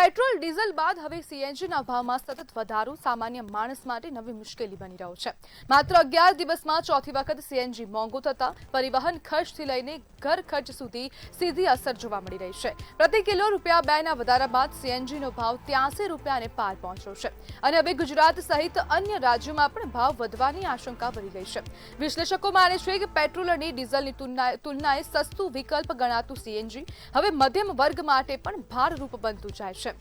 Petrol diesel બાદ હવે સીએનજીના ભાવમાં સતત વધારો સામાન્ય માણસ માટે નવી મુશ્કેલી બની રહ્યો છે। માત્ર 11 દિવસમાં ચોથી વખત સીએનજી મોંઘું થતા પરિવહન ખર્ચથી લઈને ઘર ખર્ચ સુધી સીધી અસર જોવા મળી રહી છે। પ્રતિ કિલો ₹2 ના વધારા બાદ સીએનજીનો ભાવ ₹83ને પાર પહોંચ્યો છે અને હવે ગુજરાત સહિત અન્ય રાજ્યોમાં પણ ભાવ વધવાની આશંકા વધી ગઈ છે। વિશ્લેષકો માને છે કે પેટ્રોલ અને ડીઝલની તુલનાએ સસ્તું વિકલ્પ ગણાતું સીએનજી હવે મધ્યમ વર્ગ માટે પણ ભારરૂપ બનતું જાય છે।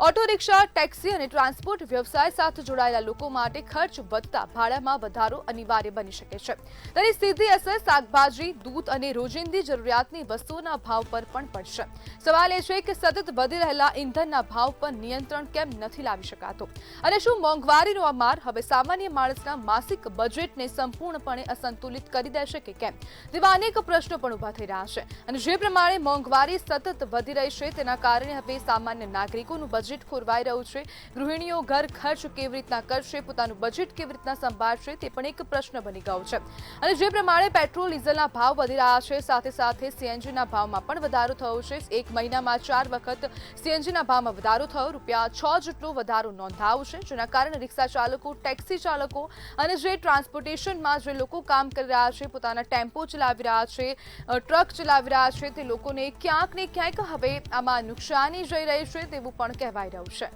ઓટો રિક્ષા, ટેક્સી અને ટ્રાન્સપોર્ટ વ્યવસાય સાથે જોડાયેલા લોકો માટે ખર્ચ વધતા ભાડામાં વધારો અનિવાર્ય બની શકે છે। તેની સીધી અસર શાકભાજી, દૂધ અને રોજિંદી જરૂરિયાતની વસ્તુઓના ભાવ પર પણ પડશે। સવાલ એ છે કે સતત વધી રહેલા ઇંધણના ભાવ પર નિયંત્રણ કેમ નથી લાવી શકાતો અને શું મોંઘવારીનો આ માર હવે સામાન્ય માણસના માસિક બજેટને સંપૂર્ણપણે અસંતુલિત કરી દેશે કે કેમ તેવા અનેક પ્રશ્નો પણ ઊભા થઈ રહ્યા છે અને જે પ્રમાણે મોંઘવારી સતત વધી રહી છે તેના કારણે હવે સામાન્ય નાગરિકોનું બજેટ ખોરવાઈ રહ્યું છે। ગૃહિણીઓ ઘર ખર્ચ કેવી રીતના કરશે, પોતાનું બજેટ કેવી રીતના સંભાળશે તે પણ એક પ્રશ્ન બની ગયો છે અને જે પ્રમાણે પેટ્રોલ ડીઝલના ભાવ વધી રહ્યા છે સાથે સાથે સીએનજીના ભાવમાં પણ વધારો થયો છે। એક મહિનામાં 4 વખત સીએનજીના ભાવમાં વધારો થયો, ₹6 જેટલો વધારો નોંધાયો છે જેના કારણે રિક્ષા ચાલકો, ટેક્સી ચાલકો અને જે ટ્રાન્સપોર્ટેશનમાં જે લોકો કામ કરી રહ્યા છે, પોતાના ટેમ્પો ચલાવી રહ્યા છે, ટ્રક ચલાવી રહ્યા છે તે લોકોને ક્યાંક ને ક્યાંક હવે આમાં નુકસાની જઈ રહી છે તેવું પણ કહેવાય રહ્યું છે।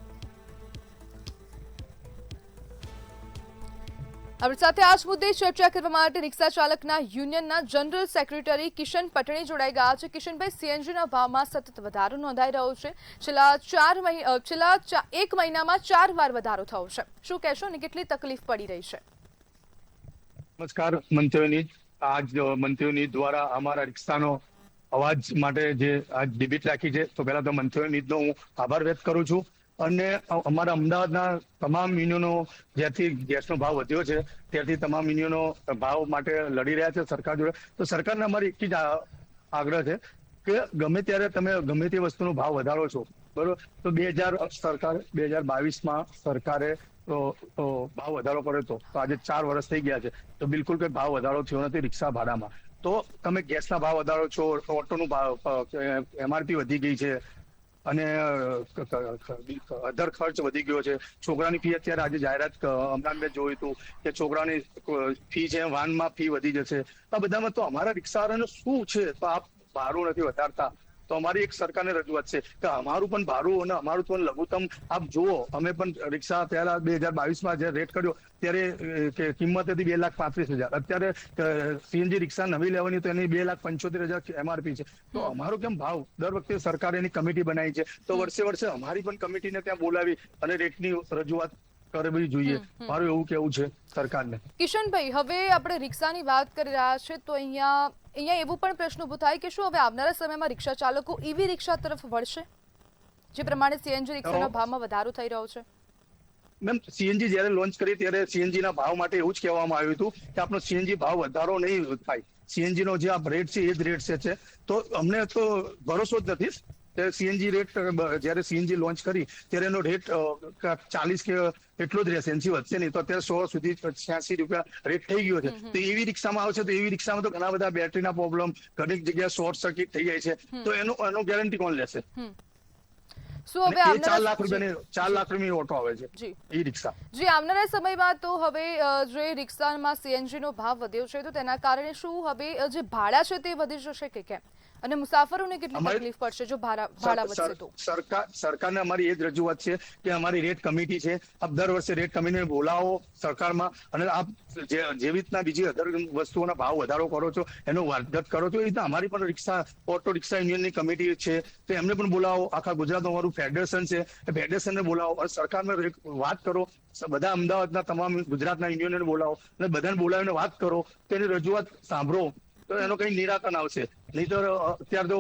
આપણી સાથે આ જ મુદ્દે ચર્ચા કરવા માટે રિક્ષા ચાલકના યુનિયનના જનરલ સેક્રેટરી કિશન પટણી જોડાઈ ગયા છે। કિશનભાઈ, સીએનજીના ભાવમાં સતત વધારો નોંધાઈ રહ્યો છે। છેલ્લા 1 મહિનામાં 4 વાર વધારો થયો છે। શું કહેશો અને કેટલી તકલીફ પડી રહી છે? નમસ્કાર મંત્રીની આજ મંત્રીની દ્વારા અમારા રિક્ષાનો અવાજ માટે જે આજ ડિબેટ રાખી છે તો પહેલા તો મંત્રીનો હું આભાર વ્યક્ત કરું છું અને અમારા અમદાવાદના તમામ યુનિયનો જ્યાંથી ગેસનો ભાવ વધ્યો છે ત્યારથી તમામ યુનિયનો ભાવ માટે લડી રહ્યા છે સરકાર જોડે। તો સરકારને અમારી એક જ આગ્રહ છે કે ગમે ત્યારે તમે ગમે તે વસ્તુનો ભાવ વધારો છો, બરોબર, તો 2022માં સરકારે ભાવ વધારો કર્યો હતો તો આજે 4 વર્ષ થઈ ગયા છે તો બિલકુલ કોઈ ભાવ વધારો થયો નથી રિક્ષા ભાડામાં। તો તમે ગેસના ભાવ વધારો છો, ઓટોનું ભાવ એમઆરપી વધી ગઈ છે અને અધર ખર્ચ વધી ગયો છે। છોકરાની ફી અત્યારે આજે જાહેરાત હમણાં મેં જોયું હતું કે છોકરાની ફી છે, વાનમાં ફી વધી જશે। આ બધામાં તો અમારા રિક્ષાવાળાને શું છે તો આપ ભાડું નથી વધારતા તો અમારી એક સરકારને રજૂઆત છે કે અમારું પણ ભાડું અને અમારું પણ લઘુત્તમ આપ જુઓ। અમે પણ રિક્ષા પહેલા 2022માં જે રેટ કર્યો ત્યારે કિંમત હતી 2,35,000, અત્યારે સીએનજી રિક્ષા નવી લેવાની તો એની 2,75,000 એમઆરપી છે। તો અમારો કેમ ભાવ દર વખતે સરકારે એની કમિટી બનાવી છે તો વર્ષે અમારી પણ કમિટીને ત્યાં બોલાવી અને રેટની રજૂઆત કરવી જોઈએ, મારું એવું કેવું છે સરકારને। કિશનભાઈ, હવે આપણે રિક્ષાની વાત કરી રહ્યા છે તો અહીંયા એવું પણ પ્રશ્ન ઉભો થાય કે શું હવે આવનારા સમયમાં રિક્ષા ચાલકો ઈવી રિક્ષા તરફ વળશે જે પ્રમાણે સીએનજી રિક્ષાના ભાવમાં વધારો થઈ રહ્યો છે? મેમ, સીએનજી જયારે લોન્ચ કરી ત્યારે સીએનજી ના ભાવ માટે એવું જ કહેવામાં આવ્યું હતું કે આપણો સીએનજી ભાવ વધારો નહીં થાય, સીએનજી નો જે આ રેટ છે એ જ રેટ છે। તો અમને તો ભરોસો જ નથી। સીએનજી રેટ જયારે સીએનજી લોન્ચ કરી ત્યારે એનો રેટ 40 કે એટલો જ રહેશે, એનથી વધશે નહીં। તો અત્યારે 100 સુધી ₹86 રેટ થઈ ગયો છે। તો એવી રિક્ષામાં આવશે તો એવી રિક્ષામાં તો ઘણા બધા બેટરીના પ્રોબ્લેમ, ઘણી જગ્યાએ શોર્ટ સર્કિટ થઈ જાય છે તો એનો ગેરંટી કોણ લેશે? શું હવે 4 લાખ રૂપિયાની ઓટો આવે છે એ રિક્ષા। જી, આવનારા સમયમાં તો હવે જે રિક્ષામાં સીએનજીનો ભાવ વધ્યો છે તો તેના કારણે શું હવે જે ભાડા છે તે વધી જશે કે કેમ અને મુસાફરોને કેટલી તકલીફ પડશે જો ભાડા વધશે તો? સરકારને અમારી એ જ રજૂઆત છે કે અમારી રેટ કમિટી છે, આપ દર વર્ષે રેટ કમિટીને બોલાવો સરકારમાં અને આપ જેવી રીતના બીજી અધર વસ્તુઓના ભાવ વધારો કરો છો એનો વાર્ધત કરો છો એ રીતના અમારી પણ ઓટો રિક્ષા યુનિયનની કમિટી છે તો એમને પણ બોલાવો। આખા ગુજરાતનું અમારું ફેડરેશન છે એ ફેડરેશનને બોલાવો અને સરકારને વાત કરો। બધા અમદાવાદના તમામ ગુજરાતના યુનિયનને બોલાવો અને બધાને બોલાવીને વાત કરો, તેની રજૂઆત સાંભળો તો એનો કઈ નિરાકરણ આવશે। નહીં તો અત્યારે તો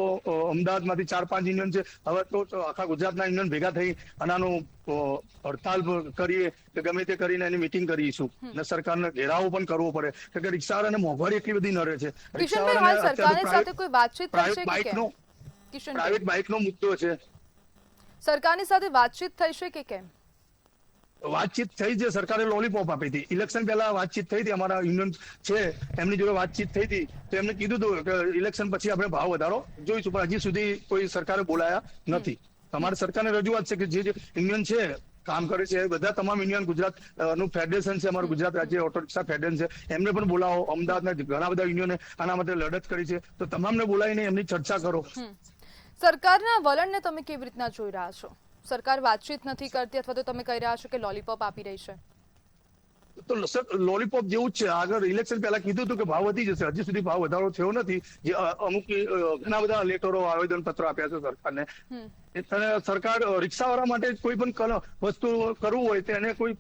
અમદાવાદમાંથી 4-5 યુનિયન છે, હવે તો આખા ગુજરાતના યુનિયન ભેગા થઈ અને આનું હડતાલ કરીએ કે ગમે તે કરીને એની મિટિંગ કરીશું અને સરકારને ઘેરાવો પણ કરવો પડે કે રિક્ષાવાળાને મોંઘવારી એટલી બધી નડે છે। પ્રાઇવેટ બાઇકનો મુદ્દો છે, સરકારની સાથે વાતચીત થઈ છે કે કેમ? વાતચીત થઈ છે, સરકારે લોલીપોપ આપી હતી। ઇલેક્શન પહેલા વાતચીત થઈ હતી, અમારા યુનિયન છે એમની જોડે વાતચીત થઈ હતી તો એમને કીધું હતું કે ઇલેક્શન પછી આપણે ભાવ વધારો જોઈશું, પણ હજી સુધી કોઈ સરકારે બોલાયા નથી। તમારી સરકારને રજૂઆત છે કે જે યુનિયન છે કામ કરે છે બધા તમામ યુનિયન ગુજરાત નું ફેડરેશન છે અમારું ગુજરાત રાજ્ય ઓટો રિક્ષા ફેડરેશન છે એમને પણ બોલાવો. અમદાવાદના ઘણા બધા યુનિયને આના માટે લડત કરી છે તો તમામને બોલાવીને એમની ચર્ચા કરો. સરકારના વલણને તમે કેવી રીતના જોઈ રહ્યા છો? સરકાર વાતચીત નથી કરતી અથવા તો તમે કહી રહ્યા છો કે લોલીપોપ આપી રહી છે? તો લોલીપોપ જેવું જ છે. આગળ ઇલેક્શન પહેલા કીધું હતું કે ભાવ વધી જશે, હજી સુધી ભાવ વધારો થયો નથી. જે અમુક ઘણા બધા લેટરો આવેદન પત્રો આપ્યા છે સરકારને. અને સરકાર રિક્ષાવાળા માટે કોઈ પણ વસ્તુ કરવું હોય તો એને કોઈ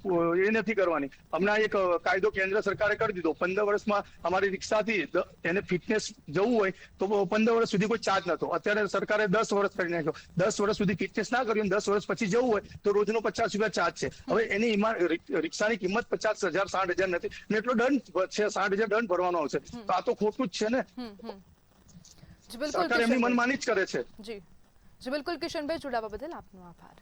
એ નથી કરવાની. હમણાં એક કાયદો કેન્દ્ર સરકારે કરી દીધો. 15 વર્ષમાં અમારી રિક્ષાથી એને ફિટનેસ જવું હોય તો 15 વર્ષ સુધી કોઈ ચાર્જ નતો. અત્યારે સરકારે 10 વર્ષ કરી નાખ્યો. 10 વર્ષ સુધી ફિટનેસ ના કર્યું 10 વર્ષ પછી જવું હોય તો રોજનો 50 રૂપિયા ચાર્જ છે. હવે એની રિક્ષાની કિંમત 50,000 60,000 નથી ને એટલો દંડ છે. 60,000 દંડ ભરવાનો આવશે. તો આ તો ખોટું જ છે ને. સરકાર એમની મનમાની જ કરે છે. જી બિલકુલ કિશનભાઈ, જોડાવા બદલ આપનો આભાર.